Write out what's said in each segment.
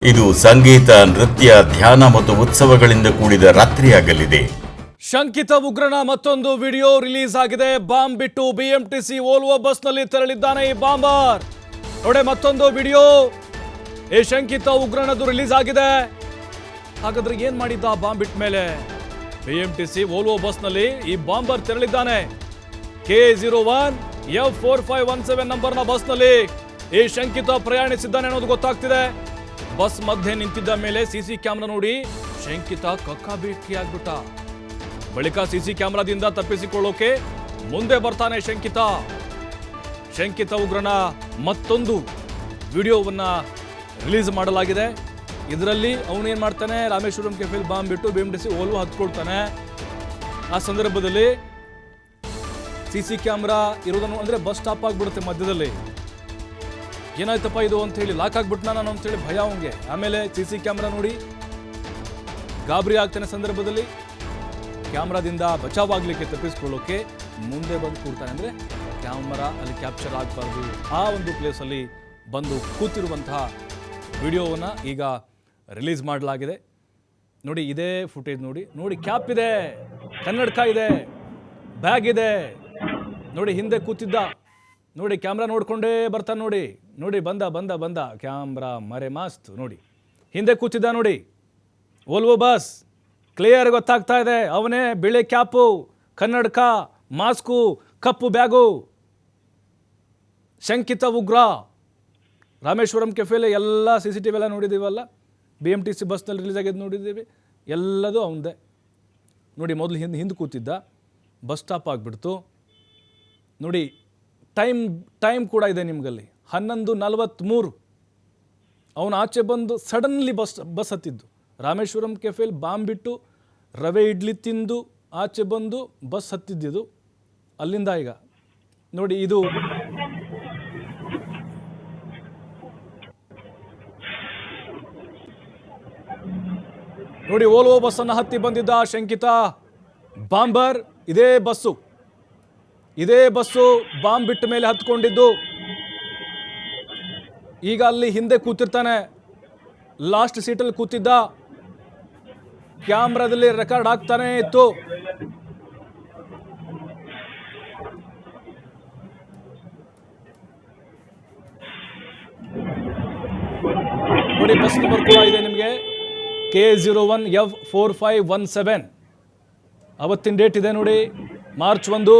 ಇದು ಸಂಗೀತ, ನೃತ್ಯ, ಧ್ಯಾನ ಮತ್ತು ಉತ್ಸವಗಳಿಂದ ಕೂಡಿದ ರಾತ್ರಿಯಾಗಲಿದೆ. ಶಂಕಿತ ಉಗ್ರನ ಮತ್ತೊಂದು ವಿಡಿಯೋ ರಿಲೀಸ್ ಆಗಿದೆ. ಬಾಂಬ್ ಬಿಟ್ಟು ಬಿಎಂಟಿಸಿ ಓಲ್ವೋ ಬಸ್ನಲ್ಲಿ ತೆರಳಿದ್ದಾನೆ ಈ ಬಾಂಬರ್. ನೋಡಿ ಮತ್ತೊಂದು ವಿಡಿಯೋ ಈ ಶಂಕಿತ ಉಗ್ರನದು ರಿಲೀಸ್ ಆಗಿದೆ. ಹಾಗಾದ್ರೆ ಏನ್ ಮಾಡಿದ್ದ ಬಾಂಬ್ ಬಿಟ್ಟ ಮೇಲೆ? ಬಿಎಂಟಿಸಿ ಓಲ್ವೋ ಬಸ್ನಲ್ಲಿ ಈ ಬಾಂಬರ್ ತೆರಳಿದ್ದಾನೆ. K01 F4517 ನಂಬರ್ನ ಬಸ್ನಲ್ಲಿ ಈ ಶಂಕಿತ ಪ್ರಯಾಣಿಸಿದ್ದಾನೆ ಅನ್ನೋದು ಗೊತ್ತಾಗ್ತಿದೆ. ಬಸ್ ಮಧ್ಯೆ ನಿಂತಿದ್ದ ಮೇಲೆ ಸಿಸಿ ಕ್ಯಾಮೆರಾ ನೋಡಿ ಶಂಕಿತ ಕಕ್ಕಾಬಿಕ್ಕಿಯಾಗ್ಬಿಟ್ಟ. ಬಳಿಕ ಸಿಸಿ ಕ್ಯಾಮೆರಾದಿಂದ ತಪ್ಪಿಸಿಕೊಳ್ಳೋಕೆ ಮುಂದೆ ಬರ್ತಾನೆ ಶಂಕಿತ ಉಗ್ರನ ಮತ್ತೊಂದು ವಿಡಿಯೋವನ್ನ ರಿಲೀಸ್ ಮಾಡಲಾಗಿದೆ. ಇದರಲ್ಲಿ ಅವನೇನ್ ಮಾಡ್ತಾನೆ, ರಾಮೇಶ್ವರಂ ಕೆಫೆಲ್ ಬಾಂಬ್ ಬಿಟ್ಟು ಬಿಎಂಟಿಸಿ ಓಲ್ವೋ ಹತ್ಕೊಳ್ತಾನೆ. ಆ ಸಂದರ್ಭದಲ್ಲಿ ಸಿಸಿ ಕ್ಯಾಮೆರಾ ಇರೋದನ್ನು ಅಂದ್ರೆ ಬಸ್ ಸ್ಟಾಪ್ ಆಗ್ಬಿಡುತ್ತೆ ಮಧ್ಯದಲ್ಲಿ. ಏನಾಯ್ತಪ್ಪ ಇದು ಅಂತ ಹೇಳಿ, ಲಾಕ್ ಆಗ್ಬಿಟ್ನಾ ನಾನು ಅಂತ ಹೇಳಿ ಭಯ ಅವನಿಗೆ. ಆಮೇಲೆ ಸಿಸಿ ಕ್ಯಾಮೆರಾ ನೋಡಿ ಗಾಬರಿ ಆಗ್ತಾನೆ. ಸಂದರ್ಭದಲ್ಲಿ ಕ್ಯಾಮ್ರಾದಿಂದ ಬಚಾವಾಗ್ಲಿಕ್ಕೆ ತಪ್ಪಿಸ್ಕೊಳ್ಳೋಕೆ ಮುಂದೆ ಬಂದು ಕೂರ್ತಾನೆ. ಅಂದ್ರೆ ಕ್ಯಾಮರಾ ಅಲ್ಲಿ ಕ್ಯಾಪ್ಚರ್ ಆಗಬಾರ್ದು, ಆ ಒಂದು ಪ್ಲೇಸಲ್ಲಿ ಬಂದು ಕೂತಿರುವಂತಹ ವಿಡಿಯೋವನ್ನ ಈಗ ರಿಲೀಸ್ ಮಾಡಲಾಗಿದೆ. ನೋಡಿ ಇದೇ ಫುಟೇಜ್ ನೋಡಿ ಕ್ಯಾಪ್ ಇದೆ, ಕನ್ನಡಕ ಇದೆ, ಬ್ಯಾಗ್ ಇದೆ. ನೋಡಿ ಹಿಂದೆ ಕೂತಿದ್ದ, ನೋಡಿ ಕ್ಯಾಮ್ರಾ ನೋಡ್ಕೊಂಡೇ ಬರ್ತಾನೆ. ನೋಡಿ ಬಂದ ಕ್ಯಾಮ್ರಾ ಮರೆ ಮಾಸ್ತ್. ನೋಡಿ ಹಿಂದೆ ಕೂತಿದ್ದ, ನೋಡಿ ಓಲ್ವೋ ಬಸ್ ಕ್ಲಿಯರ್ ಗೊತ್ತಾಗ್ತಾ ಇದೆ. ಅವನೇ ಬಿಳಿ ಕ್ಯಾಪು, ಕನ್ನಡಕ, ಮಾಸ್ಕು, ಕಪ್ಪು ಬ್ಯಾಗು. ಶಂಕಿತ ಉಗ್ರ. ರಾಮೇಶ್ವರಂ ಕೆಫೆಲೆ ಎಲ್ಲ CCTV ಎಲ್ಲ ನೋಡಿದ್ದೀವಲ್ಲ, BMTC ಬಸ್ನಲ್ಲಿ ರಿಲೀಸ್ ಆಗಿದ್ದು ನೋಡಿದ್ದೀವಿ, ಎಲ್ಲದೂ ಅವನದೇ. ನೋಡಿ ಮೊದಲು ಹಿಂದೆ ಕೂತಿದ್ದ, ಬಸ್ ಸ್ಟಾಪ್ ಆಗಿಬಿಡ್ತು. ನೋಡಿ ಟೈಮ್ ಕೂಡ ಇದೆ ನಿಮಗಲ್ಲಿ, 11:43. ಅವನು ಆಚೆ ಬಂದು ಸಡನ್ಲಿ ಬಸ್ ಹತ್ತಿದ್ದು. ರಾಮೇಶ್ವರಂ ಕೆಫೆಲ್ ಬಾಂಬ್ ಬಿಟ್ಟು ರವೆ ಇಡ್ಲಿ ತಿಂದು ಆಚೆ ಬಂದು ಬಸ್ ಹತ್ತಿದ್ದು ಅಲ್ಲಿಂದ. ಈಗ ನೋಡಿ ಇದು ನೋಡಿ ಓಲ್ವೋ ಬಸ್ಸನ್ನು ಹತ್ತಿ ಬಂದಿದ್ದ ಶಂಕಿತ ಬಾಂಬರ್. ಇದೇ ಬಸ್ಸು ಬಾಂಬ್ ಬಿಟ್ಟ ಮೇಲೆ ಹತ್ಕೊಂಡಿದ್ದು. ಈಗ ಅಲ್ಲಿ ಹಿಂದೆ ಕೂತಿರ್ತಾನೆ, ಲಾಸ್ಟ್ ಸೀಟಲ್ಲಿ ಕೂತಿದ್ದ. ಕ್ಯಾಮ್ರಾದಲ್ಲಿ ರೆಕಾರ್ಡ್ ಆಗ್ತಾನೆ ಇತ್ತು. ನೋಡಿ ಬಸ್ ನಂಬರ್ ಕೂಡ ಇದೆ ನಿಮಗೆ, K01 F4517. ಅವತ್ತಿನ ಡೇಟ್ ಇದೆ ನೋಡಿ, ಮಾರ್ಚ್ 1.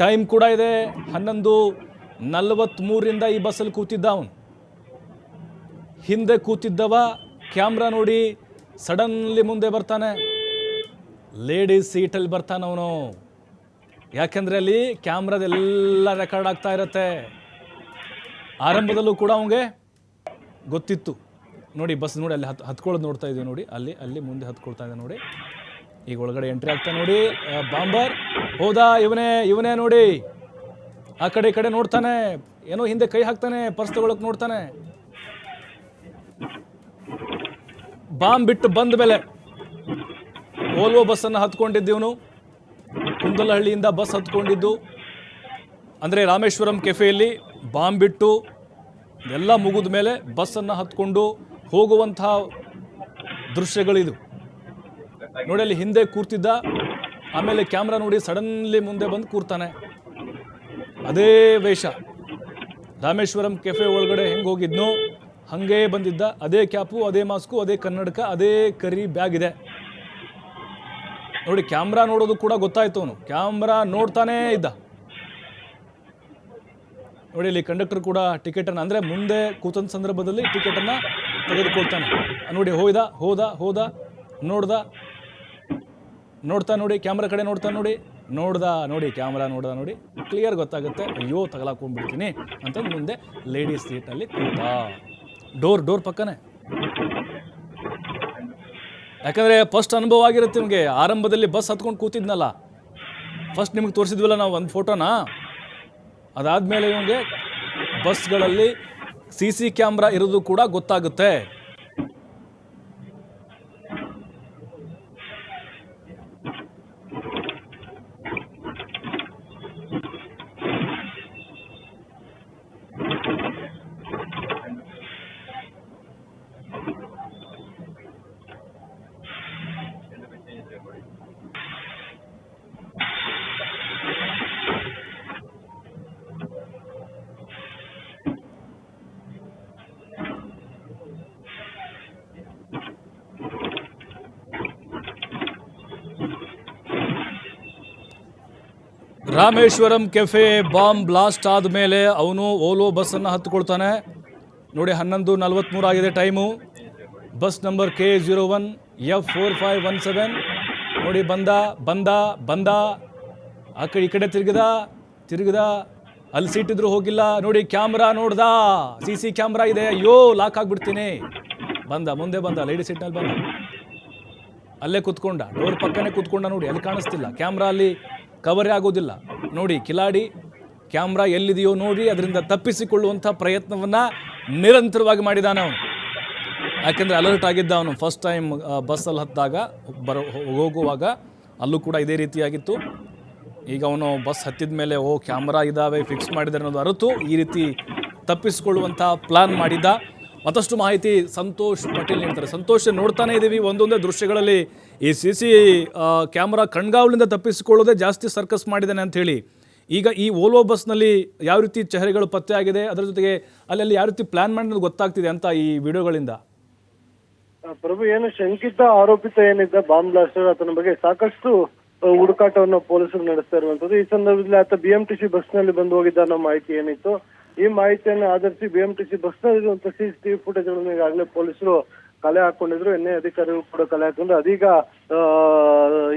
ಟೈಮ್ ಕೂಡ ಇದೆ 11:43 ಈ ಬಸ್ಸಲ್ಲಿ ಕೂತಿದ್ದ ಅವನು. ಹಿಂದೆ ಕೂತಿದ್ದವ ಕ್ಯಾಮ್ರಾ ನೋಡಿ ಸಡನ್ಲಿ ಮುಂದೆ ಬರ್ತಾನೆ. ಲೇಡೀಸ್ ಸೀಟಲ್ಲಿ ಬರ್ತಾನೆ ಅವನು. ಯಾಕೆಂದರೆ ಅಲ್ಲಿ ಕ್ಯಾಮ್ರಾದೆಲ್ಲ ರೆಕಾರ್ಡ್ ಆಗ್ತಾ ಇರತ್ತೆ. ಆರಂಭದಲ್ಲೂ ಕೂಡ ಅವನಿಗೆ ಗೊತ್ತಿತ್ತು. ನೋಡಿ ಬಸ್ ನೋಡಿ ಅಲ್ಲಿ ಹತ್ಕೊಳ್ಳೋದು ನೋಡ್ತಾ ಇದ್ದೀವಿ ನೋಡಿ, ಅಲ್ಲಿ ಮುಂದೆ ಹತ್ಕೊಳ್ತಾ ಇದೆ ನೋಡಿ. ಈಗ ಒಳಗಡೆ ಎಂಟ್ರಿ ಆಗ್ತಾ ನೋಡಿ ಬಾಂಬರ್. ಹೌದಾ ಇವನೇ ನೋಡಿ, ಆ ಕಡೆ ಈ ಕಡೆ ನೋಡ್ತಾನೆ, ಏನೋ ಹಿಂದೆ ಕೈ ಹಾಕ್ತಾನೆ, ಪರ್ಸ್ ತಗೊಳಕ್ ನೋಡ್ತಾನೆ. ಬಾಂಬ್ ಬಿಟ್ಟು ಬಂದ ಮೇಲೆ ಓಲ್ವೋ ಬಸ್ಸನ್ನು ಹತ್ಕೊಂಡಿದ್ದೀವನು. ಕುಂದಲಹಳ್ಳಿಯಿಂದ ಬಸ್ ಹತ್ಕೊಂಡಿದ್ದು. ಅಂದರೆ ರಾಮೇಶ್ವರಂ ಕೆಫೆಯಲ್ಲಿ ಬಾಂಬ್ ಬಿಟ್ಟು ಎಲ್ಲ ಮುಗಿದ ಮೇಲೆ ಬಸ್ಸನ್ನು ಹತ್ಕೊಂಡು ಹೋಗುವಂತಹ ದೃಶ್ಯಗಳಿದು ನೋಡಿ. ಅಲ್ಲಿ ಹಿಂದೆ ಕೂರ್ತಿದ್ದ, ಆಮೇಲೆ ಕ್ಯಾಮ್ರಾ ನೋಡಿ ಸಡನ್ಲಿ ಮುಂದೆ ಬಂದು ಕೂರ್ತಾನೆ. ಅದೇ ವೇಷ, ರಾಮೇಶ್ವರಂ ಕೆಫೆ ಒಳಗಡೆ ಹೆಂಗೆ ಹೋಗಿದ್ನೋ ಹಾಗೇ ಬಂದಿದ್ದ. ಅದೇ ಕ್ಯಾಪು, ಅದೇ ಮಾಸ್ಕು, ಅದೇ ಕನ್ನಡಕ, ಅದೇ ಕರಿ ಬ್ಯಾಗ್ ಇದೆ ನೋಡಿ. ಕ್ಯಾಮ್ರಾ ನೋಡೋದು ಕೂಡ ಗೊತ್ತಾಯ್ತು, ಅವನು ಕ್ಯಾಮ್ರಾ ನೋಡ್ತಾನೇ ಇದ್ದ ನೋಡಿ. ಇಲ್ಲಿ ಕಂಡಕ್ಟರ್ ಕೂಡ ಟಿಕೆಟನ್ನು, ಅಂದರೆ ಮುಂದೆ ಕೂತಂತ ಸಂದರ್ಭದಲ್ಲಿ ಟಿಕೆಟನ್ನು ತೆಗೆದುಕೊಳ್ತಾನೆ ನೋಡಿ. ಹೋದ ನೋಡ್ತಾ ನೋಡಿ, ಕ್ಯಾಮ್ರಾ ಕಡೆ ನೋಡಿ ಕ್ಯಾಮ್ರಾ ನೋಡ್ದ ನೋಡಿ, ಕ್ಲಿಯರ್ ಗೊತ್ತಾಗುತ್ತೆ. ಅಯ್ಯೋ ತಗಲಾಕೊಂಡ್ಬಿಡ್ತೀನಿ ಅಂತ ಮುಂದೆ ಲೇಡೀಸ್ ಸೀಟಲ್ಲಿ ಕೂತ. ಡೋರ್ ಪಕ್ಕನೆ. ಯಾಕಂದರೆ ಫಸ್ಟ್ ಅನುಭವ ಆಗಿರುತ್ತೆ ನಿಮಗೆ. ಆರಂಭದಲ್ಲಿ ಬಸ್ ಹತ್ಕೊಂಡು ಕೂತಿದ್ನಲ್ಲ, ಫಸ್ಟ್ ನಿಮಗೆ ತೋರಿಸಿದ್ವಲ್ಲ ನಾವು ಒಂದು ಫೋಟೋನ. ಅದಾದಮೇಲೆ ಇವನಿಗೆ ಬಸ್ಗಳಲ್ಲಿ CC ಕ್ಯಾಮ್ರಾ ಇರೋದು ಕೂಡ ಗೊತ್ತಾಗುತ್ತೆ. ರಾಮೇಶ್ವರಂ ಕೆಫೆ ಬಾಂಬ್ ಬ್ಲಾಸ್ಟ್ ಆದಮೇಲೆ ಅವನು ಓಲೋ ಬಸ್ಸನ್ನು ಹತ್ತುಕೊಳ್ತಾನೆ. ನೋಡಿ 11:43 ಆಗಿದೆ time. Bus number K01 F4517. ನೋಡಿ ಬಂದ ಬಂದ ಬಂದ ಆ ಕಡೆ ಈ ಕಡೆ ತಿರುಗಿದ ಅಲ್ಲಿ ಸೀಟಿದ್ರು ಹೋಗಿಲ್ಲ. ನೋಡಿ ಕ್ಯಾಮ್ರಾ ನೋಡ್ದ, CC ಕ್ಯಾಮ್ರಾ ಇದೆ. ಅಯ್ಯೋ ಲಾಕ್ ಆಗಿಬಿಡ್ತೀನಿ. ಬಂದ ಮುಂದೆ ಬಂದ, ಲೇಡಿ ಸೀಟ್ನಲ್ಲಿ ಬಂದ, ಅಲ್ಲೇ ಕೂತ್ಕೊಂಡ, ಡೋರ್ ಪಕ್ಕನೇ ಕೂತ್ಕೊಂಡ. ನೋಡಿ ಅಲ್ಲಿ ಕಾಣಿಸ್ತಿಲ್ಲ, ಕ್ಯಾಮ್ರಾ ಅಲ್ಲಿ ಕವರೇ ಆಗೋದಿಲ್ಲ. ನೋಡಿ ಕಿಲಾಡಿ ಕ್ಯಾಮ್ರಾ ಎಲ್ಲಿದೆಯೋ ನೋಡಿ ಅದರಿಂದ ತಪ್ಪಿಸಿಕೊಳ್ಳುವಂಥ ಪ್ರಯತ್ನವನ್ನು ನಿರಂತರವಾಗಿ ಮಾಡಿದ್ದಾನೆ ಅವನು. ಯಾಕೆಂದರೆ ಅಲರ್ಟ್ ಆಗಿದ್ದ ಅವನು ಫಸ್ಟ್ ಟೈಮ್ ಬಸ್ಸಲ್ಲಿ ಹತ್ತಿದಾಗ ಹೋಗುವಾಗ ಅಲ್ಲೂ ಕೂಡ ಇದೇ ರೀತಿಯಾಗಿತ್ತು. ಈಗ ಅವನು ಬಸ್ ಹತ್ತಿದ ಮೇಲೆ ಕ್ಯಾಮ್ರಾ ಇದ್ದಾವೆ ಫಿಕ್ಸ್ ಮಾಡಿದ್ದಾರೆ ಅನ್ನೋದು ಅರಿತು ಈ ರೀತಿ ತಪ್ಪಿಸಿಕೊಳ್ಳುವಂಥ ಪ್ಲಾನ್ ಮಾಡಿದ್ದ. ಮತ್ತಷ್ಟು ಮಾಹಿತಿ ಸಂತೋಷ್ ಪಟೇಲ್ ನೀಡ್ತಾರೆ. ಸಂತೋಷ್, ನೋಡ್ತಾನೆ ಇದ್ದೀವಿ ಒಂದೊಂದೇ ದೃಶ್ಯಗಳಲ್ಲಿ ಈ CC ಕ್ಯಾಮ್ರಾ ಕಣ್ಗಾವಲಿಂದ ತಪ್ಪಿಸಿಕೊಳ್ಳೋದೇ ಜಾಸ್ತಿ ಸರ್ಕಸ್ ಮಾಡಿದ್ದಾನೆ ಅಂತ ಹೇಳಿ. ಈಗ ಈ ಓಲೋ ಬಸ್ನಲ್ಲಿ ಯಾವ ರೀತಿ ಚೆಹರೆಗಳು ಪತ್ತೆ ಆಗಿದೆ, ಅದರ ಜೊತೆಗೆ ಅಲ್ಲಿ ಯಾವ ರೀತಿ ಪ್ಲಾನ್ ಮಾಡಿರೋದು ಗೊತ್ತಾಗ್ತಿದೆ ಅಂತ ಈ ವಿಡಿಯೋಗಳಿಂದ. ಪ್ರಭು, ಏನು ಶಂಕಿತ ಆರೋಪಿತ ಏನಿದ್ದ ಬಾಂಬ್ ಬ್ಲಾಸ್ಟರ್, ಆತನ ಬಗ್ಗೆ ಸಾಕಷ್ಟು ಹುಡುಕಾಟವನ್ನು ಪೊಲೀಸರು ನಡೆಸ್ತಾ ಇರುವಂತದ್ದು. ಈ ಸಂದರ್ಭದಲ್ಲಿ ಆತ BMTC ಬಸ್ನಲ್ಲಿ ಬಂದು ಹೋಗಿದ್ದ ಅನ್ನೋ ಮಾಹಿತಿ ಏನಿತ್ತು, ಈ ಮಾಹಿತಿಯನ್ನು ಆಧರಿಸಿ BMTC ಬಸ್ನಲ್ಲಿರುವಂತಹ CCTV ಫುಟೇಜ್ಗಳನ್ನು ಈಗಾಗಲೇ ಪೊಲೀಸರು ಕಲೆ ಹಾಕೊಂಡಿದ್ರು. ಅಧಿಕಾರಿಗಳು ಕೂಡ ಕಲೆ ಹಾಕೊಂಡ್ರು. ಅದೀಗ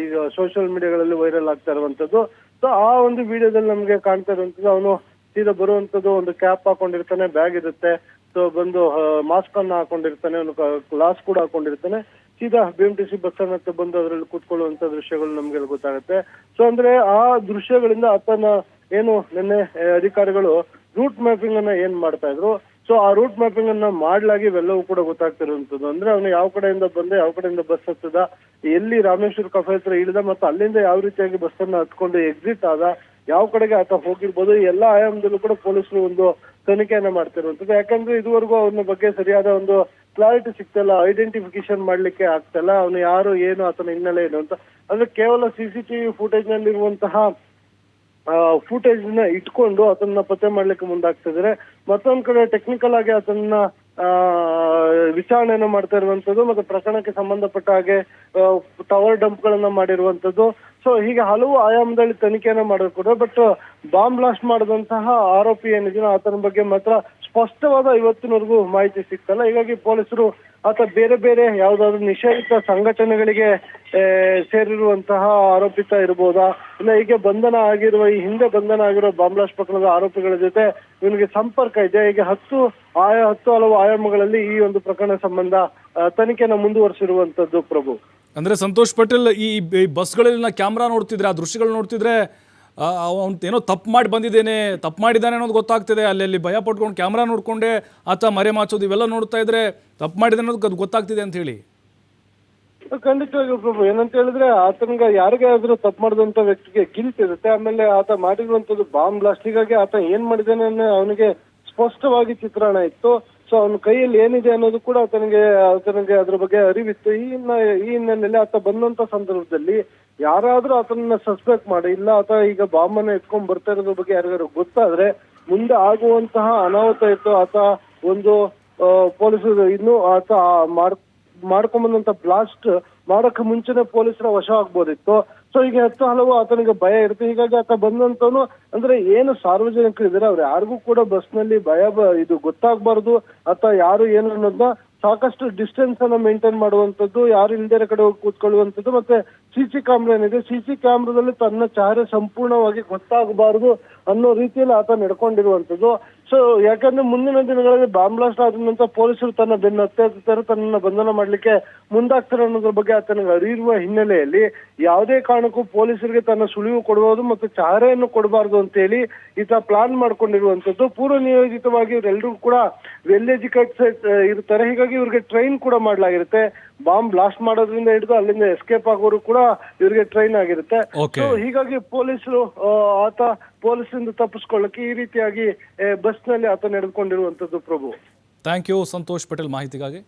ಈಗ ಸೋಷಿಯಲ್ ಮೀಡಿಯಾಗಳಲ್ಲಿ ವೈರಲ್ ಆಗ್ತಾ ಇರುವಂತದ್ದು. ಸೊ ಆ ಒಂದು ವಿಡಿಯೋದಲ್ಲಿ ನಮ್ಗೆ ಕಾಣ್ತಾ ಇರುವಂತದ್ದು, ಅವನು ಸೀದಾ ಬರುವಂತದ್ದು ಒಂದು ಕ್ಯಾಪ್ ಹಾಕೊಂಡಿರ್ತಾನೆ, ಬ್ಯಾಗ್ ಇರುತ್ತೆ, ಸೊ ಬಂದು ಮಾಸ್ಕ್ ಅನ್ನ ಹಾಕೊಂಡಿರ್ತಾನೆ, ಅವನು ಗ್ಲಾಸ್ ಕೂಡ ಹಾಕೊಂಡಿರ್ತಾನೆ. ಸೀದಾ BMTC ಬಸ್ ಅನ್ನತ್ತೆ ಬಂದು ಅದರಲ್ಲಿ ಕೂತ್ಕೊಳ್ಳುವಂತ ದೃಶ್ಯಗಳು ನಮ್ಗೆ ಗೊತ್ತಾಗುತ್ತೆ. ಸೊ ಅಂದ್ರೆ ಆ ದೃಶ್ಯಗಳಿಂದ ಆತನ ಏನು ನಿನ್ನೆ ಅಧಿಕಾರಿಗಳು ರೂಟ್ ಮ್ಯಾಪಿಂಗ್ ಅನ್ನ ಏನ್ ಮಾಡ್ತಾ ಇದ್ರು, ಸೊ ಆ ರೂಟ್ ಮ್ಯಾಪಿಂಗ್ ಅನ್ನ ಮಾಡ್ಲಾಗಿ ಇವೆಲ್ಲವೂ ಕೂಡ ಗೊತ್ತಾಗ್ತಿರುವಂತದ್ದು. ಅಂದ್ರೆ ಅವನು ಯಾವ ಕಡೆಯಿಂದ ಬಂದ, ಯಾವ ಕಡೆಯಿಂದ ಬಸ್ ಹತ್ತದ, ಎಲ್ಲಿ ರಾಮೇಶ್ವರ ಕಫೆ ಹತ್ರ ಇಳಿದ, ಮತ್ತು ಅಲ್ಲಿಂದ ಯಾವ ರೀತಿಯಾಗಿ ಬಸ್ ಅನ್ನ ಹತ್ಕೊಂಡು ಎಕ್ಸಿಟ್ ಆದ, ಯಾವ ಕಡೆಗೆ ಆತ ಹೋಗಿರ್ಬೋದು, ಈ ಎಲ್ಲಾ ಆಯಾಮದಲ್ಲೂ ಕೂಡ ಪೊಲೀಸರು ಒಂದು ತನಿಖೆಯನ್ನ ಮಾಡ್ತಿರುವಂತದ್ದು. ಯಾಕಂದ್ರೆ ಇದುವರೆಗೂ ಅವನ ಬಗ್ಗೆ ಸರಿಯಾದ ಒಂದು ಕ್ಲಾರಿಟಿ ಸಿಗ್ತಲ್ಲ, ಐಡೆಂಟಿಫಿಕೇಶನ್ ಮಾಡ್ಲಿಕ್ಕೆ ಆಗ್ತಲ್ಲ, ಅವನು ಯಾರು, ಏನು, ಆತನ ಹಿನ್ನೆಲೆ ಏನು ಅಂತ. ಅಂದ್ರೆ ಕೇವಲ CCTV ಫುಟೇಜ್ ನಲ್ಲಿರುವಂತಹ ಫುಟೇಜ್ ನ ಇಟ್ಕೊಂಡು ಅದನ್ನ ಪತ್ತೆ ಮಾಡ್ಲಿಕ್ಕೆ ಮುಂದಾಗ್ತಿದ್ದಾರೆ. ಮತ್ತೊಂದ್ ಕಡೆ ಟೆಕ್ನಿಕಲ್ ಆಗಿ ಅದನ್ನ ವಿಚಾರಣೆಯನ್ನು ಮಾಡ್ತಾ ಇರುವಂತದ್ದು, ಮತ್ತೆ ಪ್ರಕರಣಕ್ಕೆ ಸಂಬಂಧಪಟ್ಟ ಹಾಗೆ ಟವರ್ ಡಂಪ್ ಗಳನ್ನ ಮಾಡಿರುವಂತದ್ದು. ಸೊ ಹೀಗೆ ಹಲವು ಆಯಾಮದಲ್ಲಿ ತನಿಖೆಯನ್ನ ಮಾಡೋದು ಕೂಡ. ಬಟ್ ಬಾಂಬ್ ಬ್ಲಾಸ್ಟ್ ಮಾಡಿದಂತಹ ಆರೋಪಿ ಏನಿದೆಯೋ ಆತನ ಬಗ್ಗೆ ಮಾತ್ರ ಸ್ಪಷ್ಟವಾದ ಇವತ್ತಿನವರೆಗೂ ಮಾಹಿತಿ ಸಿಗ್ತಲ್ಲ. ಹೀಗಾಗಿ ಪೊಲೀಸರು ಆತ ಬೇರೆ ಬೇರೆ ಯಾವ್ದಾದ್ರು ನಿಷೇಧಿತ ಸಂಘಟನೆಗಳಿಗೆ ಸೇರಿರುವಂತಹ ಆರೋಪಿತ ಇರ್ಬೋದಾ, ಇಲ್ಲ ಹೀಗೆ ಬಂಧನ ಆಗಿರುವ, ಈ ಹಿಂದೆ ಬಂಧನ ಆಗಿರುವ ಬಾಂಬ್ ಬ್ಲಾಸ್ಟ್ ಪ್ರಕರಣದ ಆರೋಪಿಗಳ ಜೊತೆ ಇವನಿಗೆ ಸಂಪರ್ಕ ಇದೆ. ಹೀಗೆ ಹತ್ತು ಹಲವು ಆಯಾಮಗಳಲ್ಲಿ ಈ ಒಂದು ಪ್ರಕರಣ ಸಂಬಂಧ ತನಿಖೆನ ಮುಂದುವರಿಸಿರುವಂತದ್ದು. ಪ್ರಭು, ಅಂದ್ರೆ ಸಂತೋಷ್ ಪಟೇಲ್, ಈ ಬಸ್ಗಳಲ್ಲಿ ಕ್ಯಾಮ್ರಾ ನೋಡ್ತಿದ್ರೆ, ಆ ದೃಶ್ಯಗಳು ನೋಡ್ತಿದ್ರೆ ಅವನು ಏನೋ ತಪ್ಪು ಮಾಡಿದ್ದಾನೆ ಅನ್ನೋದು ಗೊತ್ತಾಗ್ತಿದೆ. ಅಲ್ಲಿ ಭಯ ಪಟ್ಕೊಂಡು ಕ್ಯಾಮ್ರಾ ನೋಡ್ಕೊಂಡೆ ಆತ ಮರೆ ಮಾಚೋದು ಇವೆಲ್ಲ ನೋಡ್ತಾ ಇದ್ರೆ ತಪ್ಪು ಮಾಡಿದೆ ಅನ್ನೋದು ಗೊತ್ತಾಗ್ತಿದೆ ಅಂತ ಹೇಳಿ. ಖಂಡಿತವಾಗಿ ಪ್ರಭು, ಏನಂತ ಹೇಳಿದ್ರೆ ಆತನಿಗೆ ಯಾರಿಗೆ ಆದ್ರೂ ತಪ್ಪು ಮಾಡಿದಂತ ವ್ಯಕ್ತಿಗೆ ಗಿಲ್ಟ್ ಇರುತ್ತೆ. ಆಮೇಲೆ ಆತ ಮಾಡಿರುವಂತದ್ದು ಬಾಂಬ್ ಬ್ಲಾಸ್ಟ್, ಹೀಗಾಗಿ ಆತ ಏನ್ ಮಾಡಿದ್ದಾನೆ ಅನ್ನೋ ಅವನಿಗೆ ಸ್ಪಷ್ಟವಾಗಿ ಚಿತ್ರಣ ಇತ್ತು. ಸೊ ಅವನ ಕೈಯಲ್ಲಿ ಏನಿದೆ ಅನ್ನೋದು ಕೂಡ ಆತನಿಗೆ ಅದ್ರ ಬಗ್ಗೆ ಅರಿವಿತ್ತು. ಈ ಹಿನ್ನೆಲೆಯಲ್ಲಿ ಆತ ಬಂದಂತ ಸಂದರ್ಭದಲ್ಲಿ ಯಾರಾದ್ರೂ ಆತನನ್ನ ಸಸ್ಪೆಕ್ಟ್ ಮಾಡಿ, ಇಲ್ಲ ಆತ ಈಗ ಬಾಂಬ್ ಅನ್ನ ಎತ್ಕೊಂಡ್ ಬರ್ತಾ ಇರೋದ್ರ ಬಗ್ಗೆ ಯಾರಿಗಾರು ಗೊತ್ತಾದ್ರೆ ಮುಂದೆ ಆಗುವಂತಹ ಅನಾಹುತ ಇತ್ತು. ಆತ ಒಂದು ಪೊಲೀಸರು ಇನ್ನೂ ಆತ ಮಾಡ್ಕೊಂಬಂದಂತ ಬ್ಲಾಸ್ಟ್ ಮಾಡಕ್ಕೆ ಮುಂಚೆನೆ ಪೊಲೀಸರ ವಶ ಆಗ್ಬೋದಿತ್ತು. ಸೊ ಈಗ ಹಲವು ಆತನಿಗೆ ಭಯ ಇರುತ್ತೆ. ಹೀಗಾಗಿ ಆತ ಬಂದಂತವನು, ಅಂದ್ರೆ ಏನು ಸಾರ್ವಜನಿಕರು ಇದ್ದಾರೆ ಅವ್ರು ಯಾರಿಗೂ ಕೂಡ ಬಸ್ನಲ್ಲಿ ಇದು ಗೊತ್ತಾಗ್ಬಾರ್ದು, ಆತ ಯಾರು ಏನು ಅನ್ನೋದನ್ನ ಸಾಕಷ್ಟು ಡಿಸ್ಟೆನ್ಸ್ ಅನ್ನ ಮೇಂಟೈನ್ ಮಾಡುವಂತದ್ದು, ಯಾರು ಇಲ್ದೇ ಕಡೆ ಹೋಗಿ ಕೂತ್ಕೊಳ್ಳುವಂತದ್ದು, ಮತ್ತೆ CC ಕ್ಯಾಮ್ರಾ ಏನಿದೆ, CC ಕ್ಯಾಮ್ರಾದಲ್ಲಿ ತನ್ನ ಚಹರೆ ಸಂಪೂರ್ಣವಾಗಿ ಗೊತ್ತಾಗಬಾರದು ಅನ್ನೋ ರೀತಿಯಲ್ಲಿ ಆತ ನಡ್ಕೊಂಡಿರುವಂತದ್ದು. ಸೊ ಯಾಕಂದ್ರೆ ಮುಂದಿನ ದಿನಗಳಲ್ಲಿ ಬಾಂಬ್ ಬ್ಲಾಸ್ಟ್ ಆದ ನಂತರ ಪೊಲೀಸರು ತನ್ನ ಬೆನ್ನು ಹತ್ತಿರ್ತಾರೆ, ತನ್ನ ಬಂಧನ ಮಾಡ್ಲಿಕ್ಕೆ ಮುಂದಾಗ್ತಾರೆ ಅನ್ನೋದ್ರ ಬಗ್ಗೆ ಆತನಿಗೆ ಅರಿಯುವ ಹಿನ್ನೆಲೆಯಲ್ಲಿ ಯಾವುದೇ ಕಾರಣಕ್ಕೂ ಪೊಲೀಸರಿಗೆ ತನ್ನ ಸುಳಿವು ಕೊಡಬಹುದು ಮತ್ತು ಚಹರೆಯನ್ನು ಕೊಡಬಾರ್ದು ಅಂತ ಹೇಳಿ ಈತ ಪ್ಲಾನ್ ಮಾಡ್ಕೊಂಡಿರುವಂತದ್ದು. ಪೂರ್ವ ನಿಯೋಜಿತವಾಗಿ ಇವರೆಲ್ಲರೂ ಕೂಡ ವೆಲ್ ಎಜುಕೇಟೆಡ್ ಇರ್ತಾರೆ. ಹೀಗಾಗಿ ಇವ್ರಿಗೆ ಟ್ರೈನ್ ಕೂಡ ಮಾಡ್ಲಾಗಿರುತ್ತೆ. ಬಾಂಬ್ ಬ್ಲಾಸ್ಟ್ ಮಾಡೋದ್ರಿಂದ ಹಿಡಿದು ಅಲ್ಲಿಂದ ಎಸ್ಕೇಪ್ ಆಗೋರು ಕೂಡ ಇವ್ರಿಗೆ ಟ್ರೈನ್ ಆಗಿರುತ್ತೆ. ಹೀಗಾಗಿ ಪೊಲೀಸರು ಆತ ಪೊಲೀಸರಿಂದ ತಪ್ಪಿಸ್ಕೊಳ್ಳಕ್ಕೆ ಈ ರೀತಿಯಾಗಿ ಬಸ್ ನಲ್ಲಿ ಆತ ನಡೆದುಕೊಂಡಿರುವಂತದ್ದು. ಪ್ರಭು, ಥ್ಯಾಂಕ್ ಯು ಸಂತೋಷ್ ಪಟೇಲ್ ಮಾಹಿತಿಗಾಗಿ.